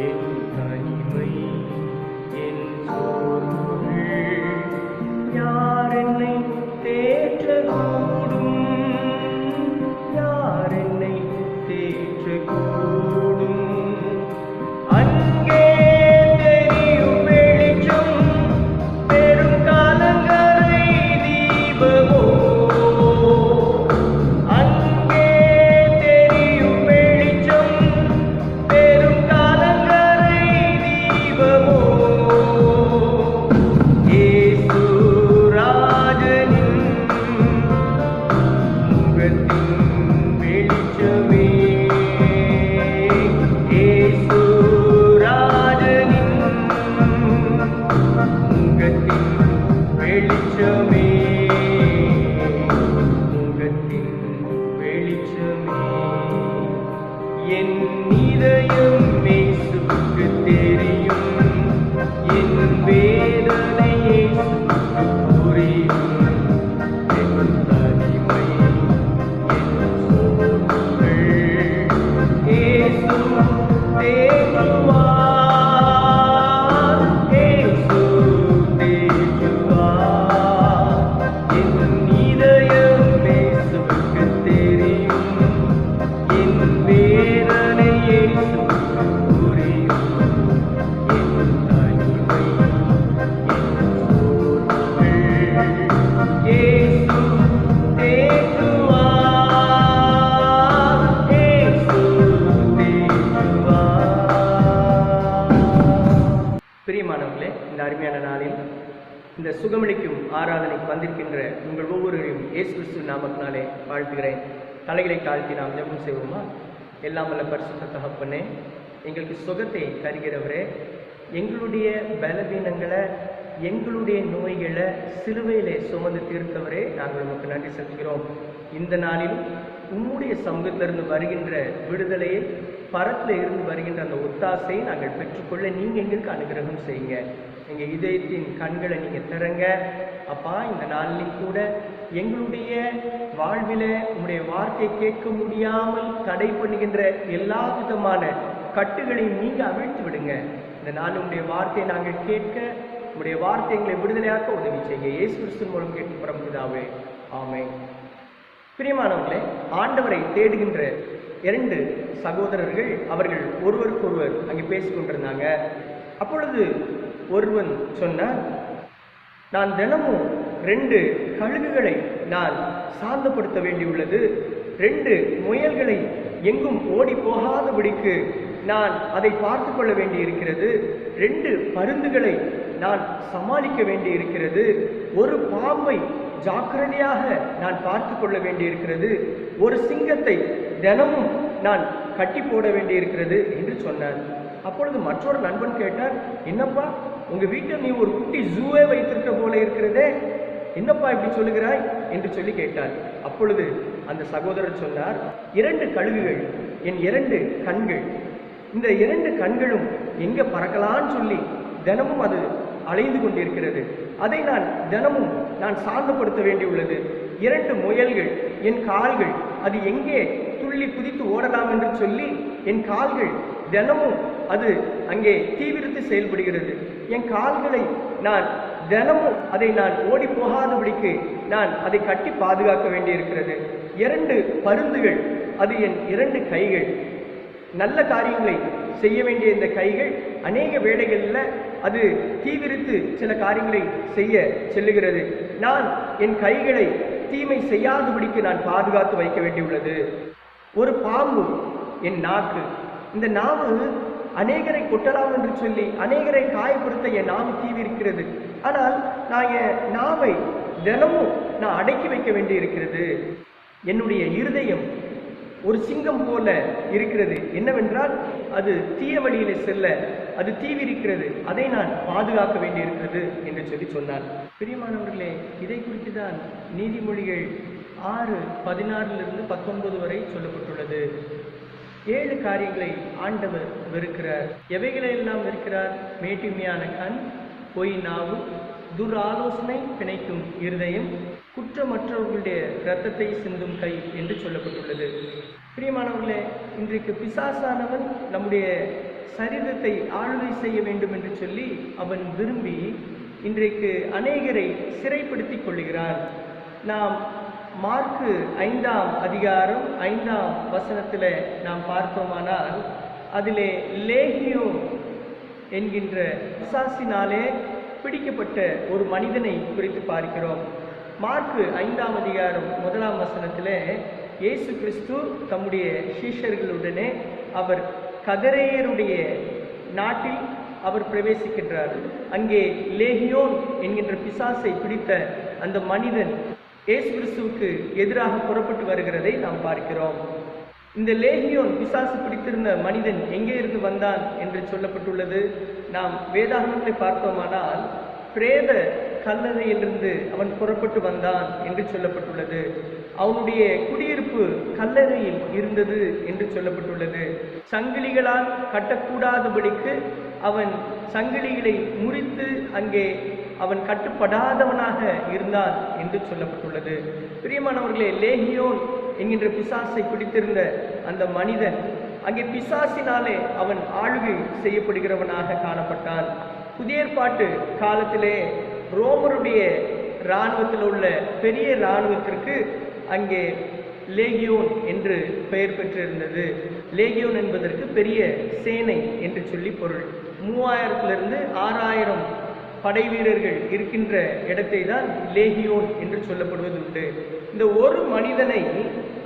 என் தனிமை என் சோர்வுகள் யார் என்னை தேற்றக்கூடும்? யார் என்னை தேற்றக்கூடும்? அங்கே தெரியும் வெளிச்சம் பெரும் காலங்கரை தீபமோ. அங்கே தெரியும் வெளிச்சம் பெரும் காலங்கரை தீபமோ. இயேசு ராஜனின் முகத்தின் வெளிச்சமே. இயேசு ராஜனின் முகத்தின் வெளிச்சமே. முகத்தின் வெளிச்சமே. என் இதயம் இயேசுவுக்கு தெரியும். என் வேதனை இயேசுவுக்கு புரியும். என் தனிமை என் சோர்வுகள் இயேசு தேற்றுவார். இயேசு தேற்றுவார். என் இதயம் இயேசுவுக்கு தெரியும். என் வேதனை இயேசுவுக்கு புரியும். என் தனிமை என் சோர்வுகள் இயேசு தேற்றுவார். இயேசு தேற்றுவார். பிரியமானவர்களே, இந்த அருமையான நாளில் இந்த சுகமளிக்கும் ஆராதனைக்கு வந்திருக்கின்ற உங்கள் ஒவ்வொருவரையும் இயேசு கிறிஸ்து நாமத்தினாலே வாழ்த்துகிறேன். தலைகளை தாழ்த்தி நாம் ஜெபம் செய்வோமா? எல்லாம் வல்ல பரிசுத்த தகப்பனே, எங்களுக்கு சுகத்தை தருகிறவரே, எங்களுடைய பலவீனங்களை எங்களுடைய நோய்களை சிலுவையிலே சுமந்து தீர்த்தவரே, நாங்கள் உமக்கு நன்றி செலுத்துகிறோம். இந்த நாளில் உம்முடைய சமூகத்திலிருந்து வருகின்ற விடுதலையை, பரத்தில் இருந்து வருகின்ற அந்த ஒத்தாசையை நாங்கள் பெற்றுக்கொள்ள நீங்கள் எங்களுக்கு அனுகிரகம் செய்யுங்க. எங்கள் இதயத்தின் கண்களை நீங்கள் திறங்க அப்பா. இந்த நாளிலும் கூட எங்களுடைய வாழ்வில் உங்களுடைய வார்த்தையை கேட்க முடியாமல் தடை பண்ணுகின்ற எல்லா விதமான கட்டுகளையும் நீங்கள் அவிழ்த்து விடுங்க. இந்த நாள் உங்களுடைய வார்த்தையை நாங்கள் கேட்க, உங்களுடைய வார்த்தை எங்களை விடுதலையாக்க உதவி செய்ய இயேசு கிறிஸ்து மூலம் கேட்டு பரம்புதாவே, ஆமென். பிரியமானவர்களே, ஆண்டவரை தேடுகின்ற இரண்டு சகோதரர்கள் அவர்கள் ஒருவருக்கொருவர் அங்கே பேசிக்கொண்டிருந்தாங்க. அப்பொழுது ஒருவன் சொன்னான், நான் தினமும் 2 கழுகுகளை நான் சாந்தப்படுத்த வேண்டியுள்ளது. 2 முயல்களை எங்கும் ஓடி போகாதபடிக்கு நான் அதை பார்த்து கொள்ள வேண்டி இருக்கிறது. 2 பருந்துகளை நான் சமாளிக்க வேண்டி இருக்கிறது. ஒரு பாம்பை ஜாக்கிரதையாக நான் பார்த்து கொள்ள வேண்டி இருக்கிறது. ஒரு சிங்கத்தை தினமும் நான் கட்டி போட வேண்டி இருக்கிறது என்று சொன்னார். அப்பொழுது மற்றொரு நண்பன் கேட்டார், என்னப்பா உங்க வீட்டில் நீ ஒரு குட்டி ஜூவே வைத்திருக்க போல இருக்கிறதே, என்னப்பா இப்படி சொல்லுகிறாய் என்று சொல்லி கேட்டார். அப்பொழுது அந்த சகோதரர் சொன்னார், 2 கழுகுகள் என் 2 கண்கள், இந்த 2 கண்களும் எங்க பறக்கலான்னு சொல்லி தினமும் அது அலைந்து கொண்டிருக்கிறது. அதை நான் தினமும் சாந்தப்படுத்த வேண்டியுள்ளது. 2 முயல்கள் என் கால்கள், அது எங்கே துள்ளி குதித்து ஓடலாம் என்று சொல்லி என் கால்கள் தினமும் அது அங்கே தீவிரத்து செயல்படுகிறது. என் கால்களை நான் தினமும் அதை நான் ஓடி போகாதபடிக்கு நான் அதை கட்டி பாதுகாக்க வேண்டியிருக்கிறது. 2 பருந்துகள், அது என் 2 கைகள். நல்ல காரியங்களை செய்ய வேண்டிய இந்த கைகள் அநேக வேளைகளில் அது தீவிரித்து சில காரியங்களை செய்ய செல்லுகிறது. நான் என் கைகளை தீமை செய்யாதபடிக்கு நான் பாதுகாத்து வைக்க வேண்டியுள்ளது. ஒரு பாம்பு என் நாக்கு, இந்த நாவு அநேகரை கொட்டலாம் என்று சொல்லி அநேகரை காயப்படுத்த என் நாவு தீவிரிக்கிறது. ஆனால் நான் என் நாவை தினமும் நான் அடக்கி வைக்க வேண்டி இருக்கிறது. என்னுடைய இருதயம் ஒரு சிங்கம் போல இருக்கிறது. என்னவென்றால் அது தீய வழியிலே செல்ல அது தீவிரிக்கிறது. அதை நான் பாதுகாக்க வேண்டி இருக்கிறது என்று சொல்லி சொன்னார். பிரியமானவர்களே, இதை குறித்து தான் நீதிமொழிகள் 6:16-19 வரை சொல்லப்பட்டுள்ளது. 7 காரியங்களை ஆண்டவர் வெறுக்கிறார். எவைகளை எல்லாம் வெறுக்கிறார்? மேட்டிமையான கண், பொய் நாவு, துராலோசனை பிணைக்கும் இருதயம், குற்றமற்றவர்களுடைய இரத்தத்தை சிந்தும் கை என்று சொல்லப்பட்டுள்ளது. பிரியமானவர்களே, இன்றைக்கு பிசாசானவன் நம்முடைய சரீரத்தை ஆளுகை செய்ய வேண்டும் என்று சொல்லி அவன் விரும்பி இன்றைக்கு அநேகரை சிறைப்படுத்திக் கொள்கிறான். நாம் மார்க்கு 5ஆம் அதிகாரம் 5ஆம் வசனத்தில் நாம் பார்த்தோமானால் அதிலே லேகியோன் என்கின்ற பிசாசினாலே பிடிக்கப்பட்ட ஒரு மனிதனை குறித்து பார்க்கிறோம். மார்க்கு 5ஆம் அதிகாரம் 1ஆம் வசனத்தில் இயேசு கிறிஸ்து தம்முடைய சீஷர்களுடனே அவர் கதரேயருடைய நாட்டில் அவர் பிரவேசிக்கின்றார். அங்கே லேகியோன் என்கின்ற பிசாசை பிடித்த அந்த மனிதன் இயேசு கிறிஸ்துவுக்கு எதிராக புறப்பட்டு வருகிறதை நாம் பார்க்கிறோம். இந்த லேகியோன் பிசாசு பிடித்திருந்த மனிதன் எங்கே இருந்து வந்தான் என்று சொல்லப்பட்டுள்ளது. நாம் வேதாகமத்தை பார்த்தோமானால் பிரேத கல்லறையிலிருந்து அவன் புறப்பட்டு வந்தான் என்று சொல்லப்பட்டுள்ளது. அவனுடைய குடியிருப்பு கல்லறையில் இருந்தது என்று சொல்லப்பட்டுள்ளது. சங்கிலிகளால் கட்டக்கூடாதபடிக்கு அவன் சங்கிலிகளை முறித்து அங்கே அவன் கட்டுப்படாதவனாக இருந்தான் என்று சொல்லப்பட்டுள்ளது. பிரியமானவர்களே, லேகியோன் என்கின்ற பிசாசை பிடித்திருந்த அந்த மனிதன் அங்கே பிசாசினாலே அவன் ஆளுகை செய்யப்படுகிறவனாக காணப்பட்டான். புதிய ஏற்பாட்டு காலத்திலே ரோமருடைய இராணுவத்தில் உள்ள பெரிய இராணுவத்திற்கு அங்கே லேகியோன் என்று பெயர் பெற்றிருந்தது. லேகியோன் என்பதற்கு பெரிய சேனை என்று சொல்லி பொருள். 3000 6000 படை வீரர்கள் இருக்கின்ற இடத்தை தான் லேகியோன் என்று சொல்லப்படுவது உண்டு. இந்த ஒரு மனிதனை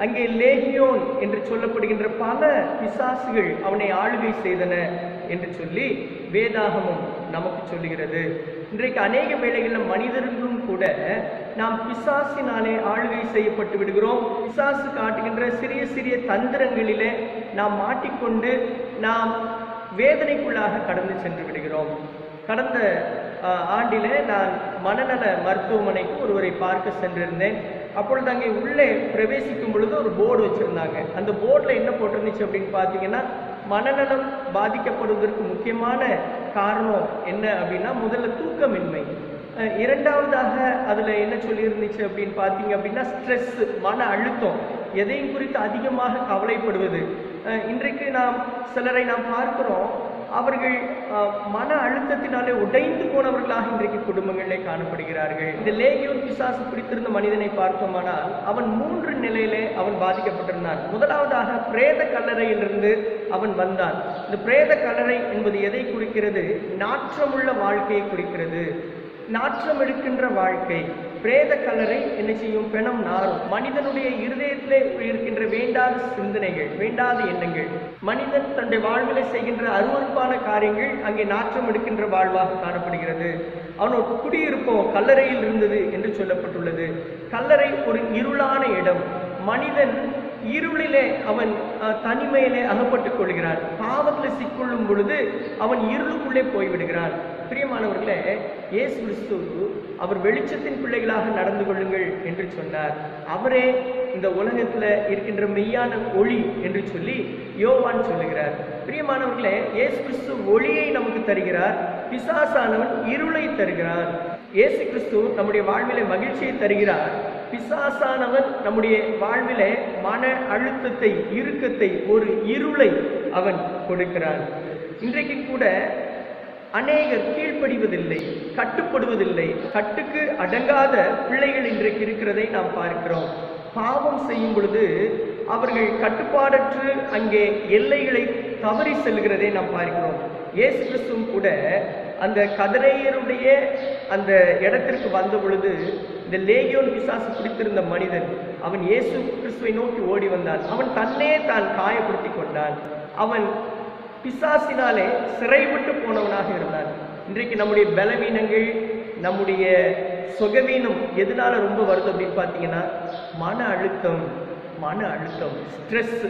அங்கே லேகியோன் என்று சொல்லப்படுகின்ற பல பிசாசுகள் அவனை ஆளுகை செய்தன என்று சொல்லி வேதாகமம் நமக்கு சொல்லுகிறது. இன்றைக்கு அநேக வேளைகளில் மனிதர்களும் கூட நாம் பிசாசினாலே ஆளுகை செய்யப்பட்டு விடுகிறோம். பிசாசு காட்டுகின்ற சிறிய சிறிய தந்திரங்களிலே நாம் மாட்டிக்கொண்டு நாம் வேதனைக்குள்ளாக கடந்து சென்று விடுகிறோம். கடந்த ஆண்டிலே நான் மனநல மருத்துவமனைக்கு ஒருவரை பார்க்க சென்றிருந்தேன். அப்பொழுது அங்கே உள்ளே பிரவேசிக்கும் பொழுது ஒரு போர்டு வச்சுருந்தாங்க. அந்த போர்டில் என்ன போட்டிருந்துச்சு அப்படின்னு பார்த்தீங்கன்னா, மனநலம் பாதிக்கப்படுவதற்கு முக்கியமான காரணம் என்ன அப்படின்னா, முதல்ல தூக்கமின்மை, இரண்டாவதாக அதில் என்ன சொல்லியிருந்துச்சு அப்படின்னு பார்த்தீங்க அப்படின்னா ஸ்ட்ரெஸ், மன அழுத்தம், எதையும் குறித்து அதிகமாக கவலைப்படுவது. இன்றைக்கு நாம் சிலரை நாம் பார்க்கிறோம், அவர்கள் மன அழுத்தத்தினாலே உடைந்து போனவர்களாக இன்றைக்கு குடும்பங்களிலே காணப்படுகிறார்கள். இந்த லேகியோன் பிசாசு பிடித்திருந்த மனிதனை பார்த்தோமானால் அவன் 3 நிலையிலே அவன் பாதிக்கப்பட்டிருந்தான். முதலாவதாக பிரேத கல்லறையிலிருந்து அவன் வந்தான். இந்த பிரேத கல்லறை என்பது எதை குறிக்கிறது? நாற்றமுள்ள வாழ்க்கையை குறிக்கிறது. நாற்றம் எடுக்கின்ற வாழ்க்கை. பிரேத கல்லறை என்ன செய்யும்? பிணம் நாரும். மனிதனுடைய இருதயத்திலே இருக்கின்ற வேண்டாத சிந்தனைகள், வேண்டாத எண்ணங்கள், மனிதன் தன்னுடைய வாழ்விலை செய்கின்ற அருவருப்பான காரியங்கள் அங்கே நாற்றம் எடுக்கின்ற வாழ்வாக காணப்படுகிறது. அவனோட குடியிருப்போம் கல்லறையில் இருந்தது என்று சொல்லப்பட்டுள்ளது. கல்லறை ஒரு இருளான இடம். மனிதன் இருளிலே அவன் தனிமையிலே அகப்பட்டுக் கொள்கிறான். பாவத்தில் சிக்கொள்ளும் பொழுது அவன் இருளுக்குள்ளே போய்விடுகிறான். பிரியமானவர்களே, இயேசு கிறிஸ்து அவர் வெளிச்சத்தின் பிள்ளைகளாக நடந்து கொள்ளுங்கள் என்று சொன்னார். அவரே இந்த உலகத்தில் இருக்கின்ற மெய்யான ஒளி என்று சொல்லி யோவான் சொல்லுகிறார். பிரியமானவர்களே, இயேசு கிறிஸ்து ஒளியை நமக்கு தருகிறார், பிசாசானவன் இருளை தருகிறான். இயேசு கிறிஸ்து நம்முடைய வாழ்விலே மகிழ்ச்சியை தருகிறார், பிசாசானவன் நம்முடைய வாழ்விலே மன அழுத்தத்தை, இறுக்கத்தை, ஒரு இருளை அவன் கொடுக்கிறான். இன்றைக்கு கூட அநேகர் கீழ்ப்படிவதில்லை, கட்டுப்படுவதில்லை. கட்டுக்கு அடங்காத பிள்ளைகள் இன்றைக்கு இருக்கிறதை நாம் பார்க்கிறோம். பாவம் செய்யும் பொழுது அவர்கள் கட்டுப்பாடற்று அங்கே எல்லைகளை தவறி செல்கிறதை நாம் பார்க்கிறோம். இயேசு கிறிஸ்துவும் கூட அந்த கதரேயருடைய அந்த இடத்திற்கு வந்த பொழுது இந்த லேகியோன் பிசாசு பிடித்திருந்த மனிதன் அவன் இயேசு கிறிஸ்துவை நோக்கி ஓடி வந்தான். அவன் தன்னே தான் காயப்படுத்தி கொண்டான். அவன் பிசாசினாலே சிறைவிட்டு போனவனாக இருந்தான். இன்றைக்கு நம்முடைய பலவீனங்கள், நம்முடைய சுகவீனம் எதனால ரொம்ப வருது அப்படின்னு பார்த்தீங்கன்னா, மன அழுத்தம், ஸ்ட்ரெஸ்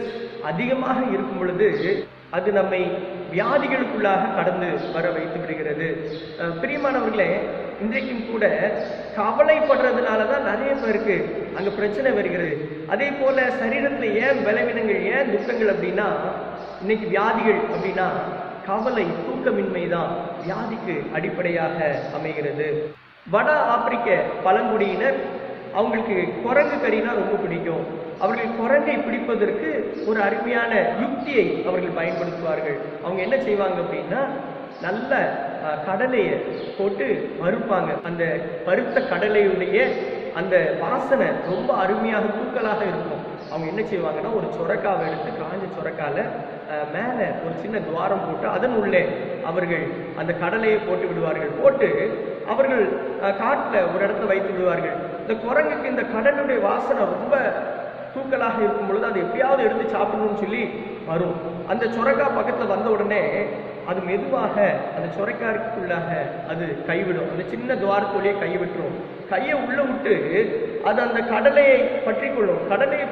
அதிகமாக இருக்கும் பொழுது அது நம்மை வியாதிகளுக்குள்ளாக கடந்து வர வைத்து விடுகிறது. பிரியமானவர்களே, இன்றைக்கும் கூட கவலைப்படுறதுனால தான் நிறைய பேருக்கு அங்கே பிரச்சனை வருகிறது. அதே போல சரீரத்தில் ஏன் பலவீனங்கள், ஏன் துக்கங்கள் அப்படின்னா, இன்னைக்கு வியாதிகள் அப்படின்னா கவலை, தூக்கமின்மை தான் வியாதிக்கு அடிப்படையாக அமைகிறது. வட ஆப்பிரிக்க பழங்குடியினர் அவங்களுக்கு குரங்கு கறினா ரொம்ப பிடிக்கும். அவர்கள் குரங்கை பிடிப்பதற்கு ஒரு அருமையான யுக்தியை அவர்கள் பயன்படுத்துவார்கள். அவங்க என்ன செய்வாங்க அப்படின்னா, நல்ல கடலையை போட்டு வறுப்பாங்க. அந்த வறுத்த கடலையுடைய அந்த வாசனை ரொம்ப அருமையாக தூக்கலாக இருக்கும். அவங்க என்ன செய்வாங்கன்னா, ஒரு சொரக்காவை எடுத்து காஞ்ச சொரக்கால மேலே ஒரு சின்ன துவாரம் போட்டு அதன் உள்ளே அவர்கள் அந்த கடலையை போட்டு விடுவார்கள். போட்டு அவர்கள் காட்டில் ஒரு இடத்த வைத்து விடுவார்கள். இந்த குரங்குக்கு இந்த கடலுடைய வாசனை ரொம்ப தூக்கலாக இருக்கும் பொழுது அது எப்படியாவது எடுத்து சாப்பிடணும்னு சொல்லி வரும். அந்த சொரக்கா பக்கத்தில் வந்த உடனே அது மெதுவாக அந்த சொரக்காருக்குள்ளாக அது கைவிடும். அந்த சின்ன துவாரத்தோடையே கைவிட்டுரும். கையை உள்ள விட்டு அது அந்த கடலையை பற்றி கொள்ளும். கடலையை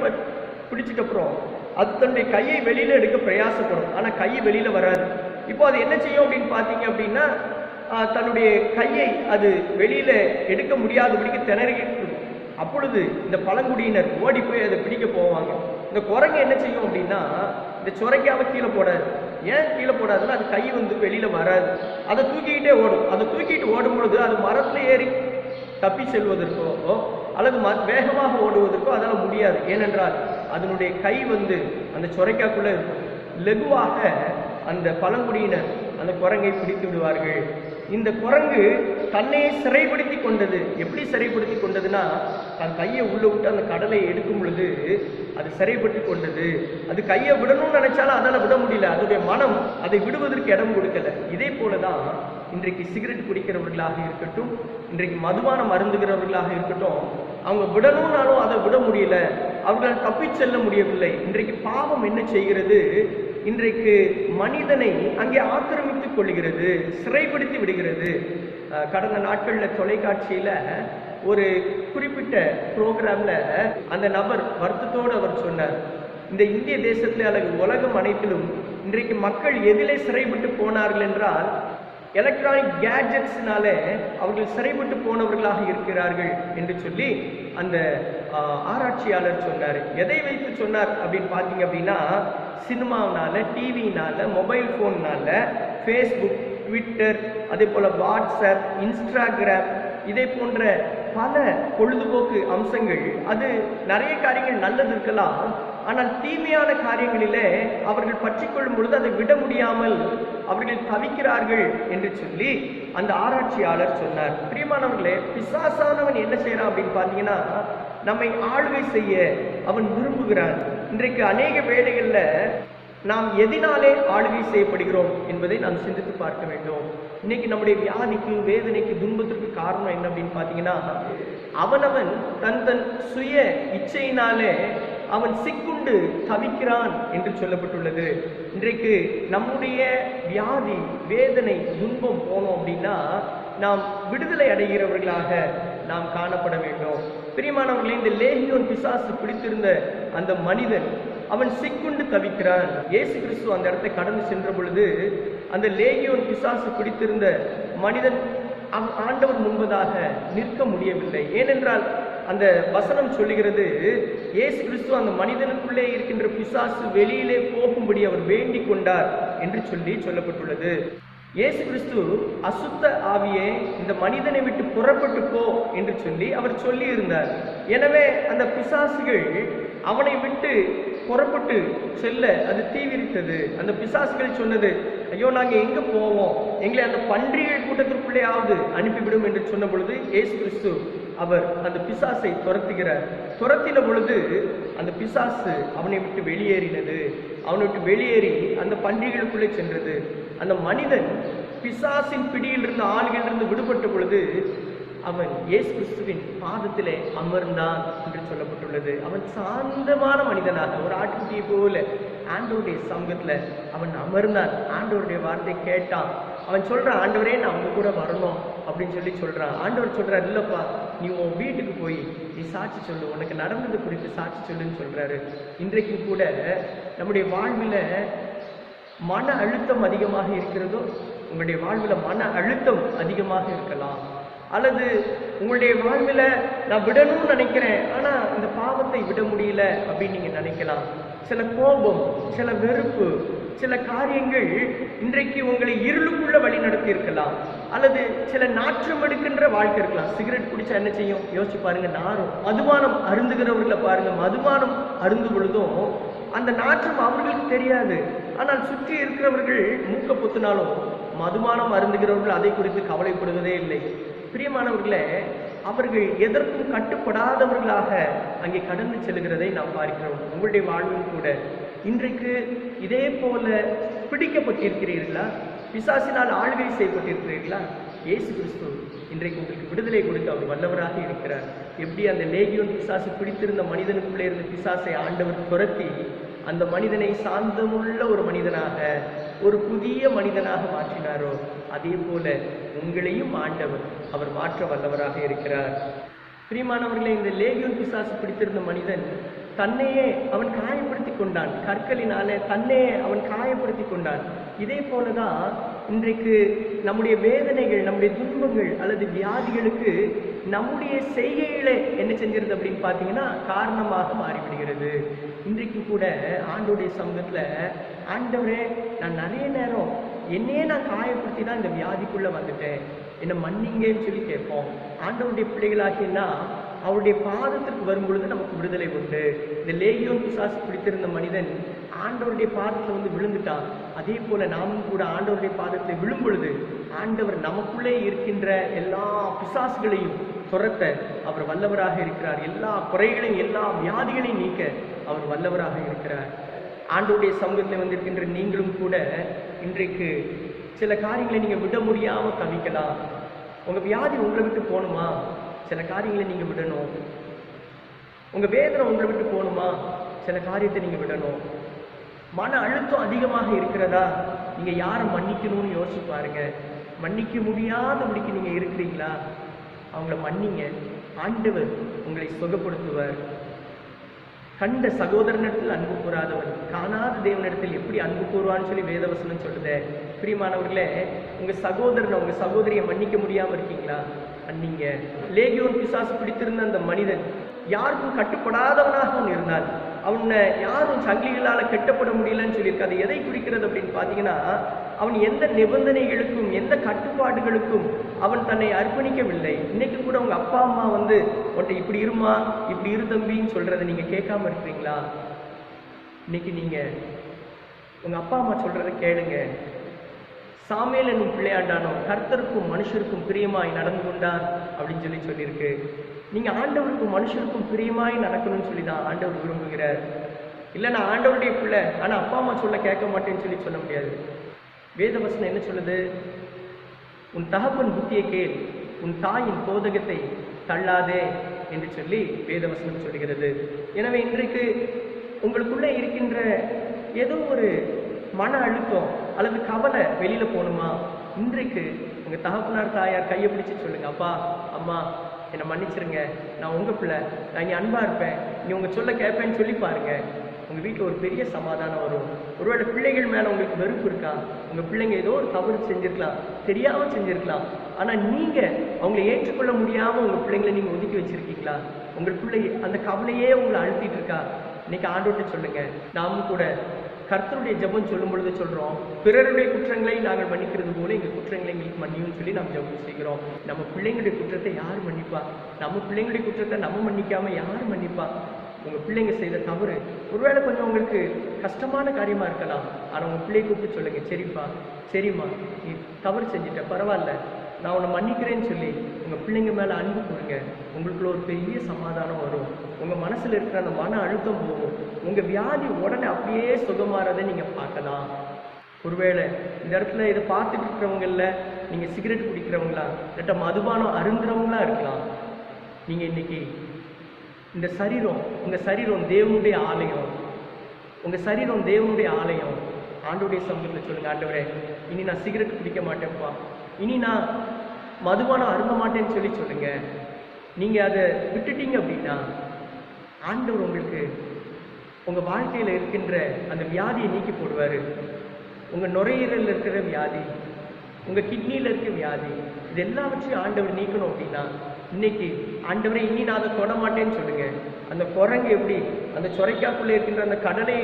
பிடிச்சிட்ட அப்புறம் அது தன்னுடைய கையை வெளியில எடுக்க பிரயாசப்படும். ஆனால் கை வெளியில வராது. இப்போ அது என்ன செய்யும் அப்படின்னு பார்த்தீங்க அப்படின்னா, தன்னுடைய கையை அது வெளியில எடுக்க முடியாதபடிக்கு திணறிக்கிட்டு இருக்கும். அப்பொழுது இந்த பழங்குடியினர் ஓடி போய் அதை பிடிக்க போவாங்க. இந்த குரங்கு என்ன செய்யும் அப்படின்னா, இந்த சொரைக்காவை கீழே போடாது. ஏன் கீழே போடாதுன்னா, அது கை வெளியில வராது. அதை தூக்கிக்கிட்டே ஓடும். அதை தூக்கிட்டு ஓடும் பொழுது அது மரத்துல ஏறி தப்பி செல்வதற்கோ அல்லது வேகமாக ஓடுவதற்கோ அதெல்லாம் முடியாது. ஏனென்றால் அதனுடைய கை அந்த சொரைக்காக்குள்ள இருக்கும். லெகுவாக அந்த பழங்குடியினர் அந்த குரங்கை பிடித்து விடுவார்கள். இந்த குரங்கு தன்னையே சிறைப்படுத்தி கொண்டது. எப்படி சிறைப்படுத்தி கொண்டதுன்னா, தன் கையை உள்ள விட்டு அந்த கடலை எடுக்கும் பொழுது அது சிறைப்படுத்தி கொண்டது. அது கையை விடணும்னு நினைச்சாலும் அதால் விட முடியல. அதனுடைய மனம் அதை விடுவதற்கு இடம் கொடுக்கல. இதே போலதான் இன்றைக்கு சிகரெட் குடிக்கிறவர்களாக இருக்கட்டும், இன்றைக்கு மதுபானம் அருந்துகிறவர்களாக இருக்கட்டும், அவங்க விடணும்னாலும் அதை விட முடியல. அவர்களால் தப்பி செல்ல முடியவில்லை. இன்றைக்கு பாவம் என்ன செய்கிறது? இன்றைக்கு மனிதனை அங்கே ஆக்கிரமித்துக் கொள்கிறது, சிறைப்படுத்தி விடுகிறது. கடந்த நாட்களில் தொலைக்காட்சியில ஒரு குறிப்பிட்ட புரோகிராம்ல அந்த நபர் வருத்தத்தோடு அவர் சொன்னார், இந்த இந்திய தேசத்தில் அல்லது உலகம் அனைத்திலும் இன்றைக்கு மக்கள் எதிலே சிறைப்பட்டு போனார்கள் என்றால், எலக்ட்ரானிக் கேட்ஜெட்ஸ்னால அவர்கள் சிறைப்பட்டு போனவர்களாக இருக்கிறார்கள் என்று சொல்லி அந்த ஆராய்ச்சியாளர் சொன்னார். எதை வைத்து சொன்னார் அப்படின்னு பார்த்தீங்க அப்படின்னா, சினிமாவினால, டிவினால, மொபைல் ஃபோன்னால, ஃபேஸ்புக், ட்விட்டர், அதே போல் வாட்ஸ்அப், இன்ஸ்டாகிராம், இதை போன்ற பல பொழுதுபோக்கு அம்சங்கள், அது நிறைய காரியங்கள் நல்லது இருக்கலாம். ஆனால் தீமையான காரியங்களிலே அவர்கள் பற்றிக்கொள்ளும் பொழுது அதை விட முடியாமல் அவர்கள் தவிக்கிறார்கள் என்று சொல்லி அந்த ஆராய்ச்சியாளர் சொன்னார். பிரியமானவர்களே, பிசாசானவன் என்ன செய்யறான் அப்படின்னு பார்த்தீங்கன்னா, நம்மை ஆளுகை செய்ய அவன் விரும்புகிறான். இன்றைக்கு அநேக வேளைகள்ல நாம் எதினாலே ஆளுகை செய்யப்படுகிறோம் என்பதை நாம் சிந்தித்து பார்க்க வேண்டும். இன்னைக்கு நம்முடைய வியாதிக்கு, வேதனைக்கு, துன்பத்திற்கு காரணம் என்ன அப்படின்னு பார்த்தீங்கன்னா, அவனவன் தன் சுய இச்சையினாலே அவன் சிக்குண்டு தவிக்கிறான் என்று சொல்லப்பட்டுள்ளது. இன்றைக்கு நம்முடைய வியாதி, வேதனை, துன்பம் போனோம் அப்படின்னா நாம் விடுதலை அடைகிறவர்களாக நாம் காணப்பட வேண்டும். பிரியமானவர்களே, இந்த லேகியோன் பிசாசு பிடித்திருந்த அந்த மனிதன் அவன் சிக்குண்டு தவிக்கிறான். இயேசு கிறிஸ்து அந்த இடத்தை கடந்து சென்ற பொழுது அந்த லேகியோன் பிசாசு பிடித்திருந்த மனிதன் ஆண்டவர் முன்பதாக நிற்க முடியவில்லை. ஏனென்றால் அந்த வசனம் சொல்லுகிறது, இயேசு கிறிஸ்து அந்த மனிதனுக்குள்ளே இருக்கின்ற பிசாசு வெளியிலே போகும்படி அவர் வேண்டிக் கொண்டார் என்று சொல்லப்பட்டுள்ளது. இயேசு கிறிஸ்து அசுத்த ஆவியே இந்த மனிதனை விட்டு புறப்பட்டு போ என்று அவர் சொல்லி இருந்தார். எனவே அந்த பிசாசுகள் அவனை விட்டு புறப்பட்டு செல்ல அது தீவிரித்தது. அந்த பிசாசுகள் சொன்னது, ஐயோ நாங்கள் எங்க போவோம், எங்களை அந்த பன்றிகள் கூட்டத்திற்குள்ளேயாவது அனுப்பிவிடும் என்று சொன்ன பொழுது இயேசு கிறிஸ்து அவர் அந்த பிசாசை துரத்துகிறார். துரத்தின பொழுது அந்த பிசாசு அவனை விட்டு வெளியேறினது. அவனை விட்டு வெளியேறி அந்த பன்றிகளுக்குள்ளே சென்றது. அந்த மனிதன் பிசாசின் பிடியிலிருந்து, ஆள்களிலிருந்து விடுபட்ட பொழுது அவன் இயேசு கிறிஸ்துவின் பாதத்திலே அமர்ந்தான் என்று சொல்லப்பட்டுள்ளது. அவன் சாந்தமான மனிதனாக, ஒரு ஆட்டுக்குட்டியை போல ஆண்டவருடைய சமூகத்துல அவன் அமர்ந்தான். ஆண்டவருடைய வார்த்தை கேட்டான். அவன் சொல்றான், ஆண்டவரே நான் அவங்க கூட வரணும் அப்படின்னு சொல்றான். ஆண்டவர் சொல்றாரு, இல்லப்பா நீ உன் வீட்டுக்கு போய் நீ சாட்சி சொல்லு, உனக்கு நடந்தது குறித்து சாட்சி சொல்லுன்னு சொல்றாரு. இன்றைக்கும் கூட நம்முடைய வாழ்வில் மன அழுத்தம் அதிகமாக இருக்கிறதோ, உங்களுடைய வாழ்வில் மன அழுத்தம் அதிகமாக இருக்கலாம். அல்லது உங்களுடைய வாழ்வில் நான் விடணும்னு நினைக்கிறேன், ஆனால் இந்த பாவத்தை விட முடியல அப்படின்னு நீங்கள் நினைக்கலாம். சில கோபம், சில வெறுப்பு, சில காரியங்கள் இன்றைக்கு உங்களை இருளுக்குள்ள வழி நடத்தி இருக்கலாம், அல்லது சில நாற்றம் எடுக்கின்ற வாழ்க்கை இருக்கலாம். சிகரெட் குடிச்சா என்ன செய்யும் யோசிச்சு பாருங்க, நாரும். மதுபானம் அருந்துகிறவர்களை பாருங்க, மதுபானம் அருந்து பொழுதும் அந்த நாற்றம் அவர்களுக்கு தெரியாது. ஆனால் சுற்றி இருக்கிறவர்கள் மூக்க பொத்தினாலும் மதுபானம் அருந்துகிறவர்கள் அதை குறித்து கவலைப்படுவதே இல்லை. பிரியமானவர்களே, அவர்கள் எதற்கும் கட்டுப்படாதவர்களாக அங்கே கடந்து செல்கிறதை நாம் பார்க்கிறோம். உங்களுடைய வாழ்வும் கூட இன்றைக்கு இதே போல பிடிக்கப்பட்டிருக்கிறீர்களா? பிசாசினால் ஆளுகை செய்யப்பட்டிருக்கிறீர்களா? இயேசு கிறிஸ்து இன்றைக்கு உங்களுக்கு விடுதலை கொடுக்க அவர் வல்லவராக இருக்கிறார். எப்படி அந்த லேகியோன் பிசாசு பிடித்திருந்த மனிதனுக்குள்ளே இருந்த பிசாசை ஆண்டவர் துரத்தி அந்த மனிதனை சாந்தமுள்ள ஒரு மனிதனாக, ஒரு புதிய மனிதனாக மாற்றினாரோ, அதே போல உங்களையும் ஆண்டவர் அவர் மாற்ற வல்லவராக இருக்கிறார். பிரியமானவர்களே, இந்த லேகியோன் பிசாசு பிடித்திருந்த மனிதன் தன்னையே அவன் காயப்படுத்தி கொண்டான். கற்களினாலே தன்னையே அவன் காயப்படுத்தி கொண்டான். இதே போலதான் இன்றைக்கு நம்முடைய வேதனைகள், நம்முடைய துன்பங்கள் அல்லது வியாதிகளுக்கு நம்முடைய செய்கைகளை என்ன செஞ்சிருது அப்படின்னு பார்த்தீங்கன்னா காரணமாக மாறிவிடுகிறது. இன்றைக்கு கூட ஆண்டவருடைய சமூகத்துல, ஆண்டவரே, நான் நிறைய நேரம் என்னையே நான் காயப்படுத்தி தான் இந்த வியாதிக்குள்ள வந்துட்டேன், என்னை மன்னிங்கன்னு சொல்லி கேட்போம். ஆண்டவருடைய பிள்ளைகளாகினா அவருடைய பாதத்திற்கு வரும் பொழுது நமக்கு விடுதலை உண்டு. இந்த லேகியோன் பிசாசு பிடித்திருந்த மனிதன் ஆண்டவருடைய பாதத்தில் வந்து விழுந்துட்டான். அதே போல நாமும் கூட ஆண்டவருடைய பாதத்தில் விழும் பொழுது ஆண்டவர் நமக்குள்ளே இருக்கின்ற எல்லா பிசாசுகளையும் துரத்த அவர் வல்லவராக இருக்கிறார். எல்லா குறைகளையும் எல்லா வியாதிகளையும் நீக்க அவர் வல்லவராக இருக்கிறார். ஆண்டவருடைய சமூகத்தில் வந்திருக்கின்ற நீங்களும் கூட இன்றைக்கு சில காரியங்களை நீங்க விட முடியாம தவிக்கலாம். உங்க வியாதி உங்களை விட்டு போகணுமா? சில காரியங்களை நீங்க விடணும். உங்க வேதனை உங்களை விட்டு போகணுமா? சில காரியத்தை நீங்க விடணும். மன அழுத்தம் அதிகமாக இருக்கிறதா? நீங்க யாரை மன்னிக்கணும்னு யோசிச்சு பாருங்க. மன்னிக்க முடியாதபடிக்கு நீங்க இருக்கிறீங்களா? அவங்கள மன்னிங்க. ஆண்டவர் உங்களை சுகப்படுத்துவார். கண்ட சகோதரனிடத்தில் அன்பு கூறாதவன் காணாத தேவனிடத்தில் எப்படி அன்பு கூறுவான்னு சொல்லி வேதவசனம் சொல்லுது. பிரியமானவர்களே, உங்க சகோதரனை, உங்க சகோதரியை மன்னிக்க முடியாம இருக்கீங்களா? மன்னிங்க. லேகியோன் பிசாசு பிடித்திருந்த அந்த மனிதன் யாருக்கும் கட்டுப்படாதவனாக அவன் இருந்தான். அவனை யாரும் சங்கிலிகளால கெட்டப்பட முடியலன்னு சொல்லியிருக்கு. அது எதை குறிக்கிறது அப்படின்னு பார்த்தீங்கன்னா, அவன் எந்த நிபந்தனைகளுக்கும் எந்த கட்டுப்பாடுகளுக்கும் அவன் தன்னை அர்ப்பணிக்கவில்லை. இன்னைக்கு கூட உங்க அப்பா அம்மா வந்து உன்ட்ட இப்படி இருமா, இப்படி இரு தம்பின்னு சொல்றதை நீங்க கேட்காம இருக்கிறீங்களா? இன்னைக்கு நீங்க உங்க அப்பா அம்மா சொல்றதை கேளுங்க. சாமுவேல் என்னும் பிள்ளையாண்டானோ கர்த்தருக்கும் மனுஷருக்கும் பிரியமாய் நடந்து கொண்டான் அப்படின்னு சொல்லியிருக்கு. நீங்க ஆண்டவருக்கும் மனுஷருக்கும் பிரியமாய் நடக்கணும்னு சொல்லி தான் ஆண்டவர் விரும்புகிறார். இல்லை நான் ஆண்டவருடைய பிள்ளை ஆனா அப்பா அம்மா சொல்ல கேட்க மாட்டேன்னு சொல்லி சொல்ல முடியாது. வேதவசனம் என்ன சொல்லுது? உன் தகப்பன் புத்தியை கேள், உன் தாயின் போதகத்தை தள்ளாதே என்று சொல்லி வேதவசனம் சொல்கிறது. எனவே இன்றைக்கு உங்களுக்குள்ள இருக்கின்ற ஏதோ ஒரு மன அழுத்தம் அல்லது கவலை வெளியில போகணுமா? இன்றைக்கு உங்க தகப்பனார் தாயார் கையை பிடிச்சு சொல்லுங்க, அப்பா அம்மா என்னை மன்னிச்சிருங்க, நான் உங்க பிள்ளை, நான் இனி அன்பா இருப்பேன், நீ உங்க சொல்ல கேட்பேன்னு சொல்லி பாருங்க. உங்க வீட்டில் ஒரு பெரிய சமாதானம் வரும். ஒருவேளை பிள்ளைகள் மேல உங்களுக்கு வெறுப்பு இருக்கா? உங்க பிள்ளைங்க ஏதோ ஒரு தவறு செஞ்சிருக்கலாம், தெரியாம செஞ்சிருக்கலாம். ஆனா நீங்க அவங்களை ஏற்றுக்கொள்ள முடியாம உங்க பிள்ளைங்களை நீங்க ஒதுக்கி வச்சிருக்கீங்களா? உங்கள் பிள்ளை அந்த கவலையே உங்களை அழுத்திட்டு இருக்கா? இன்னைக்கு ஆண்டவர்கிட்ட சொல்லுங்க. நாமும் கூட கர்த்தருடைய ஜெபம் சொல்லும் பொழுது சொல்றோம், பிறருடைய குற்றங்களை நாங்கள் மன்னிக்கிறது போல எங்கள் குற்றங்களை எங்களுக்கு மன்னியும் சொல்லி நாம் ஜெபம் செய்கிறோம். நம்ம பிள்ளைங்களுடைய குற்றத்தை யார் மன்னிப்பா? நம்ம பிள்ளைங்களுடைய குற்றத்தை நம்ம மன்னிக்காம யார் மன்னிப்பா? உங்க பிள்ளைங்க செய்த தவறு ஒருவேளை கொஞ்சம் உங்களுக்கு கஷ்டமான காரியமா இருக்கலாம். ஆனா உங்க பிள்ளையை கூப்பிட்டு சொல்லுங்க, சரிப்பா, சரிம்மா, நீ தவறு செஞ்சுட்ட, பரவாயில்ல, நான் உன்னை மன்னிக்கிறேன்னு சொல்லி உங்க பிள்ளைங்க மேல அன்பு கொடுங்க. உங்களுக்குள்ள ஒரு பெரிய சமாதானம் வரும். உங்க மனசுல இருக்கிற அந்த மன அழுத்தம் போகும். உங்க வியாதி உடனே அப்படியே சுகமாறதை நீங்க பார்க்கலாம். ஒருவேளை இந்த இடத்துல இதை பார்த்துட்டு இருக்கிறவங்கள நீங்க சிகரெட் குடிக்கிறவங்களா, இல்லாட்ட மதுபானம் அருந்துறவங்களா இருக்கலாம். நீங்க இன்னைக்கு இந்த சரீரம், உங்க சரீரம் தேவனுடைய ஆலயம், உங்க சரீரம் தேவனுடைய ஆலயம். ஆண்டவருடைய சமூகத்தில் சொல்லுங்க, ஆண்டவரே, இனி நான் சிகரெட் குடிக்க மாட்டேன்ப்பா, இனி நான் மதுபானம் அருந்த மாட்டேன்னு சொல்லி சொல்லுங்க. நீங்க அதை விட்டுட்டீங்க அப்படின்னா ஆண்டவர் உங்களுக்கு உங்க வாழ்க்கையில இருக்கின்ற அந்த வியாதியை நீக்கி போடுவாரு. உங்க நுரையீரல் இருக்கிற வியாதி, உங்க கிட்னியில இருக்க வியாதி, இது எல்லாவற்றையும் ஆண்டவர் நீக்கணும் அப்படின்னா இன்னைக்கு ஆண்டவரை இனி நான் அதை தொட மாட்டேன்னு சொல்லுங்க. அந்த குரங்கு எப்படி அந்த சொரைக்காக்குள்ளே இருக்கின்ற அந்த கடலையை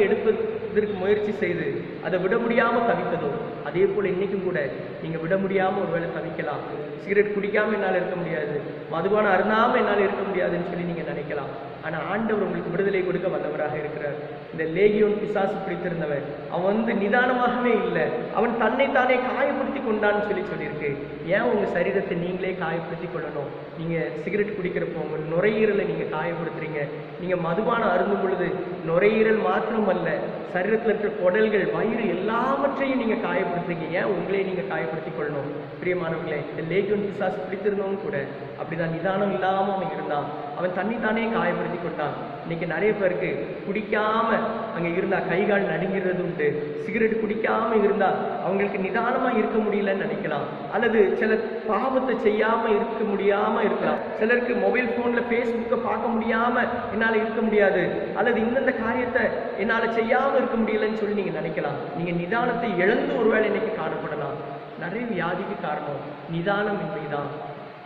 விடுவதற்கு முயற்சி செய்து அதை விட முடியாமல் தவித்ததோ, அதே போல் இன்றைக்கும் கூட நீங்கள் விட முடியாமல் ஒருவேளை தவிக்கலாம். சிகரெட் குடிக்காமல் என்னால் இருக்க முடியாது, மதுபானம் அருந்தாமல் என்னால் இருக்க முடியாதுன்னு சொல்லி நீங்கள் நினைக்கலாம். ஆனால் ஆண்டவர் உங்களுக்கு விடுதலை கொடுக்க வல்லவராக இருக்கிறார். இந்த லேகியோன் பிசாசு பிடித்திருந்தவன் அவன் நிதானமாகவே இல்லை, அவன் தன்னைத்தானே காயப்படுத்தி கொண்டான்னு சொல்லியிருக்கு. ஏன் உங்கள் சரீரத்தை நீங்களே காயப்படுத்தி கொள்ளணும்? நீங்கள் சிகரெட் குடிக்கிறப்போ உங்கள் நுரையீரலை நீங்கள் காயப்படுத்துறீங்க. நீங்கள் மதுபானம் அருந்தும் பொழுது நுரையீரல் மாத்திரமல்ல, சரீரத்தில் இருக்கிற குடல்கள், வயிறு எல்லாவற்றையும் நீங்கள் காயப்படுத்துறீங்க. ஏன் உங்களே நீங்கள் காயப்படுத்தி கொள்ளணும்? பிரியமானவர்களே, இந்த லேகியோன் பிசாசு பிடித்திருந்தவன் கூட அப்படிதான் நிதானம் இல்லாமல் அவன் இருந்தான். அவன் தன்னைத்தானே காயப்படுத்தி கொண்டான். இன்னைக்கு நிறைய பேருக்கு குடிக்காம அங்கே இருந்தா கை கால் நடுங்கிறது உண்டு. சிகரெட் குடிக்காம இருந்தா அவங்களுக்கு நிதானமா இருக்க முடியலன்னு நினைக்கலாம். அல்லது சிலர் பாவத்தை செய்யாம இருக்க முடியாம இருக்கலாம். சிலருக்கு மொபைல் போன்ல ஃபேஸ்புக்கை பார்க்க முடியாம என்னால இருக்க முடியாது, அல்லது இந்தந்த காரியத்தை என்னால செய்யாம இருக்க முடியலன்னு சொல்லி நீங்க நினைக்கலாம். நீங்க நிதானத்தை இழந்து ஒருவேளை இன்னைக்கு காணப்படலாம். நிறைய வியாதிக்கு காரணம் நிதானம் இன்மைதான்.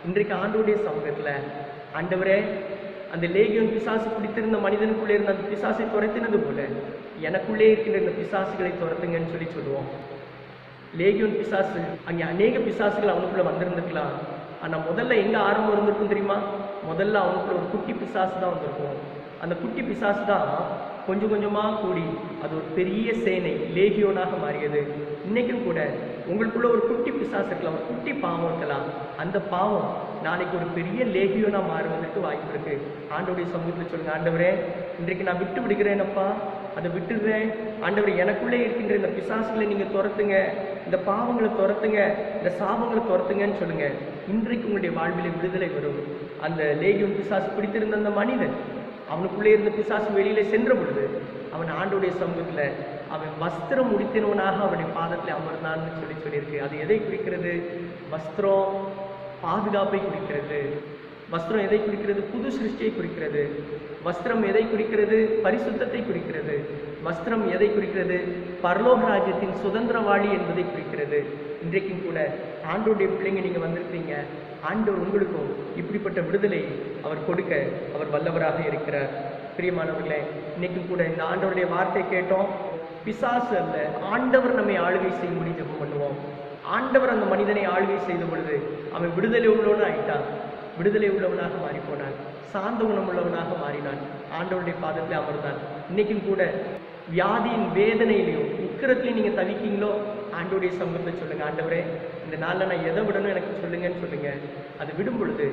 இன்றைக்கு ஆண்டவருடைய சமூகத்துல, ஆண்டவரே, அந்த லேகியோன் பிசாசு பிடித்திருந்த மனிதனுக்குள்ளே இருந்த அந்த பிசாசை துரத்தினது போல எனக்குள்ளே இருக்கின்ற இந்த பிசாசுகளை துரத்துங்கன்னு சொல்லுவோம். லேகியோன் பிசாசு, அங்கே அநேக பிசாசுகள் அவனுக்குள்ள வந்திருந்துருக்கலாம். ஆனால் முதல்ல எங்க ஆரம்பம் இருந்திருக்கும் தெரியுமா? முதல்ல அவனுக்குள்ள ஒரு குட்டி பிசாசு தான் வந்திருக்கும். அந்த குட்டி பிசாசு தான் கொஞ்சம் கொஞ்சமாக கூடி அது ஒரு பெரிய சேனை லேகியோனாக மாறியது. இன்னைக்கும் கூட உங்களுக்குள்ள ஒரு குட்டி பிசாசு இருக்கலாம், ஒரு குட்டி பாவம் இருக்கலாம். அந்த பாவம் நாளைக்கு ஒரு பெரிய லேகியோனா மாறுவதற்கு வாய்ப்பு இருக்கு. ஆண்டவருடைய சமூகத்தில் சொல்லுங்க, ஆண்டவரே, இன்றைக்கு நான் விட்டு விடுகிறேனப்பா, அதை விட்டுடுறேன். ஆண்டவர், எனக்குள்ளே இருக்கின்ற இந்த பிசாசுகளை நீங்க துரத்துங்க, இந்த பாவங்களை துரத்துங்க, இந்த சாபங்களை துரத்துங்கன்னு சொல்லுங்க. இன்றைக்கு உங்களுடைய வாழ்விலே விடுதலை வரும். அந்த லேகியோன் பிசாசு பிடித்திருந்த அந்த மனிதன், அவனுக்குள்ளே இருந்த பிசாசு வெளியில சென்ற பொழுது அவன் ஆண்டோடைய சமூகத்துல அவன் வஸ்திரம் உடுத்தினவனாக அவனுடைய பாதத்தில் அமர்ந்தான்னு சொல்லியிருக்கு. அது எதை குறிக்கிறது? வஸ்திரம் பாதுகாப்பை குறிக்கிறது. வஸ்திரம் எதை குறிக்கிறது? புது சிருஷ்டியை குறிக்கிறது. வஸ்திரம் எதை குறிக்கிறது? பரிசுத்தத்தை குறிக்கிறது. வஸ்திரம் எதை குறிக்கிறது? பரலோக ராஜ்யத்தின் சுதந்திரவாளி என்பதை குறிக்கிறது. இன்றைக்கும் கூட ஆண்டோடைய பிள்ளைங்க நீங்க வந்திருக்கீங்க. ஆண்டவர் உங்களுக்கும் இப்படிப்பட்ட விடுதலை அவர் கொடுக்க அவர் வல்லவராக இருக்கிறார். பிரியமானவர்களே, இன்னைக்கும் கூட இந்த ஆண்டவருடைய வார்த்தை கேட்டோம். பிசாசு அல்ல, ஆண்டவர் நம்மை ஆளுகை செய்யும்படி ஜெபம் பண்ணுவோம். ஆண்டவர் அந்த மனிதனை ஆளுகை செய்த பொழுது அவன் விடுதலை உள்ளவனாக ஆயிட்டான், விடுதலை உள்ளவனாக மாறி போனான், சாந்த குணம் உள்ளவனாக மாறினான், ஆண்டவருடைய பாதத்தில் அமர்ந்தான். இன்னைக்கும் கூட வியாதியின் வேதனையிலையும் உக்கிரத்திலையும் நீங்க தவிக்கீங்களோ, ஆண்டவருடைய சமூகத்தை சொல்லுங்க, ஆண்டவரே, இந்த நாளில் நான் எதை விடணும் எனக்கு சொல்லுங்கன்னு சொல்லுங்க. அது விடும் பொழுது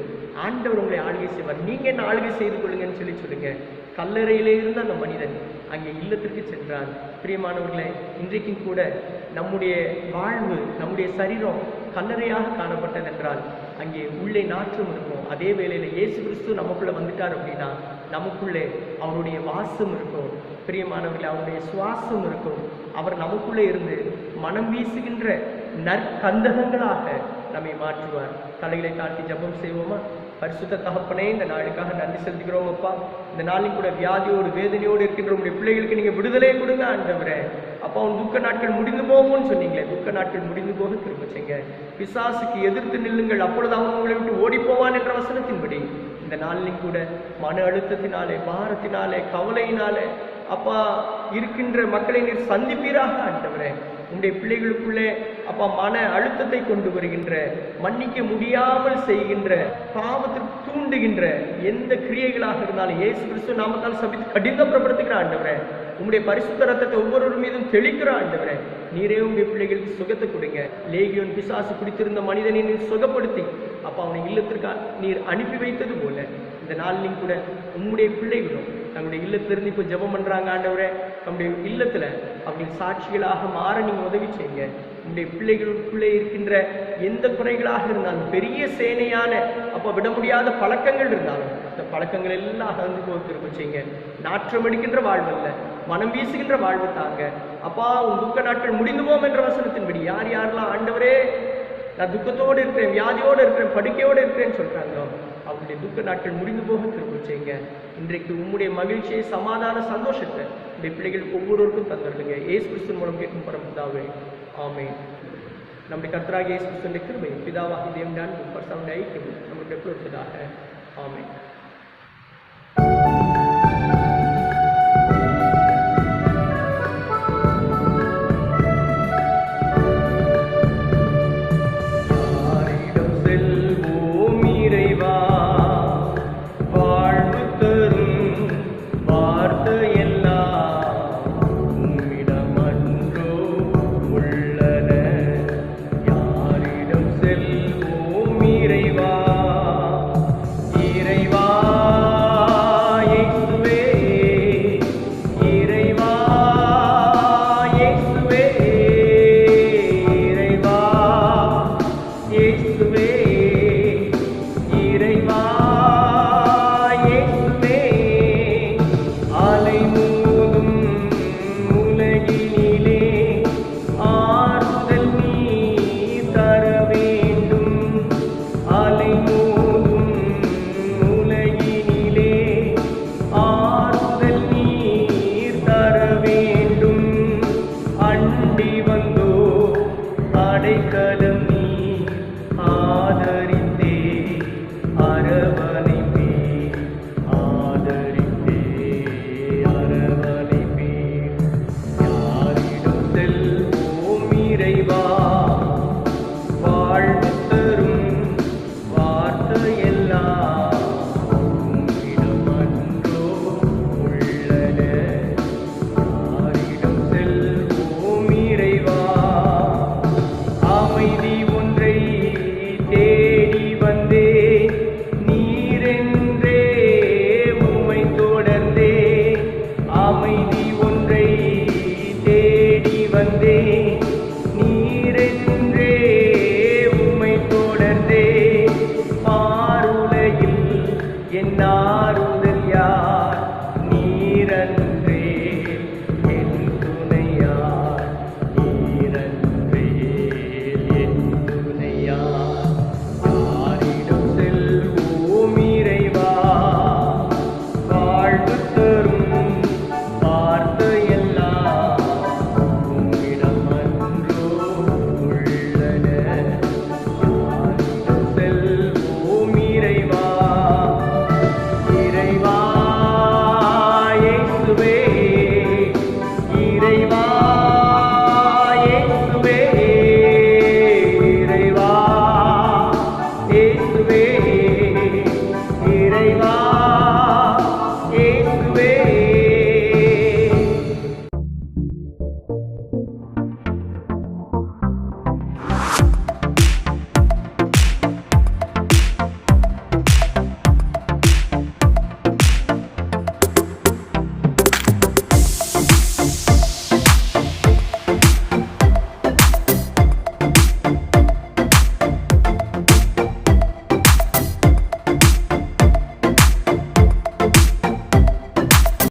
ஆண்டவர் உங்களை ஆளுகை செய்வார். நீங்க என்ன ஆளுகை செய்து கொள்ளுங்கன்னு சொல்லுங்க. கல்லறையிலே இருந்த அந்த மனிதன் அங்கே இல்லத்திற்கு சென்றான். பிரியமானவர்களே, இன்றைக்கும் கூட நம்முடைய வாழ்வு, நம்முடைய சரீரம் கல்லறையாக காணப்பட்டதென்றால் அங்கே உள்ளே நாற்றம் இருக்கும். அதே வேளையில இயேசு கிறிஸ்து நமக்குள்ள வந்துட்டார் அப்படின்னா நமக்குள்ளே அவருடைய வாசம் இருக்கும். பிரியமானவர்களே, அவருடைய சுவாசம் இருக்கும். அவர் நமக்குள்ளே இருந்து மனம் வீசுகின்ற நற்கந்தகங்களாக நம்மை மாற்றுவார். தலைகளை தாழ்த்தி ஜெபம் செய்வோமா? பரிசுத்த தகப்பனே, இந்த நாளுக்காக நன்றி செலுத்துகிறோம் அப்பா. இந்த நாளில் கூட வியாதியோடு வேதனையோடு இருக்கின்ற உங்களுடைய பிள்ளைகளுக்கு நீங்க விடுதலை கொடுங்க ஆண்டவரே. அப்பா, உன் துக்க நாட்கள் முடிந்து போகும்னு சொன்னீங்களே, துக்க நாட்கள் முடிந்து போக திரும்ப செய்யுங்க. பிசாசுக்கு எதிர்த்து நில்லுங்கள், அப்பொழுது அவன் உங்களை விட்டு ஓடி போவான் என்ற வசனத்தின்படி இந்த நாளிலும் கூட மன அழுத்தத்தினாலே, பாரத்தினாலே, கவலையினாலே அப்பா இருக்கின்ற மக்களை நீர் சந்திப்பீராக ஆண்டவரே. உங்களுடைய பிள்ளைகளுக்குள்ளே அப்பா மன அழுத்தத்தை கொண்டு வருகின்ற, மன்னிக்க முடியாமல் செய்கின்ற, பாவத்திற்கு தூண்டுகின்ற எந்த கிரியைகளாக இருந்தாலும் இயேசு கிறிஸ்து நாமத்தால் சபித்து கடினப்படுத்துகிற ஆண்டவரே, உங்களுடைய பரிசுத்த ரத்தத்தை ஒவ்வொரு மீதும் தெளிக்கிற ஆண்டவரே, நீரே உங்களுடைய பிள்ளைகளுக்கு சுகத்தை கொடுங்க. லேகியோன் பிசாசு பிடித்திருந்த மனிதனை நீர் சுகப்படுத்தி அப்பா அவனை இல்லத்திற்கு நீர் அனுப்பி வைத்தது போல இந்த நாளிலும் கூட உங்களுடைய பிள்ளைகளும் தங்களுடைய இல்லத்திலிருந்து இப்போ ஜெபம் பண்றாங்க ஆண்டவரே. நம்முடைய இல்லத்துல அவர்கள் சாட்சிகளாக மாற நீங்க உதவி செய்யுங்க. உங்களுடைய பிள்ளைகளுக்குள்ளே இருக்கின்ற எந்த குறைகளாக இருந்தாலும், பெரிய சேனையான அப்ப விட முடியாத பழக்கங்கள் இருந்தாலும் அந்த பழக்கங்கள் எல்லாம் அகழ்ந்து போக திரும்ப செய்யுங்க. நாற்றம் எடுக்கின்ற வாழ்வு அல்ல, மனம் வீசுகின்ற வாழ்வு தாங்க. அப்பா, உன் துக்க நாட்கள் முடிந்து போம் என்ற வசனத்தின்படி யார் யாரெல்லாம் ஆண்டவரே நான் துக்கத்தோடு இருக்கிறேன், வியாதியோடு இருக்கிறேன், படுக்கையோடு இருக்கிறேன்னு சொல்றாங்களோ அவங்களுடைய துக்க நாட்கள் முடிந்து போக திரும்ப செய்யுங்க. இன்றைக்கு உம்முடைய மகிழ்ச்சியை, சமாதான சந்தோஷத்தை உடைய பிள்ளைகளுக்கு ஒவ்வொருவருக்கும் தந்துடுங்க. இயேசு கிறிஸ்துவின் மூலம் கேட்கும் பரமபிதாவே, ஆமென். நம்முடைய கர்த்தராகிய இயேசு கிறிஸ்துவின் கிருபை, பிதாவாகிய தேவனுடைய அன்பும் பரிசுத்த ஐக்கியமும் நம்முடைய எப்பொழுதுதாக. ஆமென். அடைக்கலம்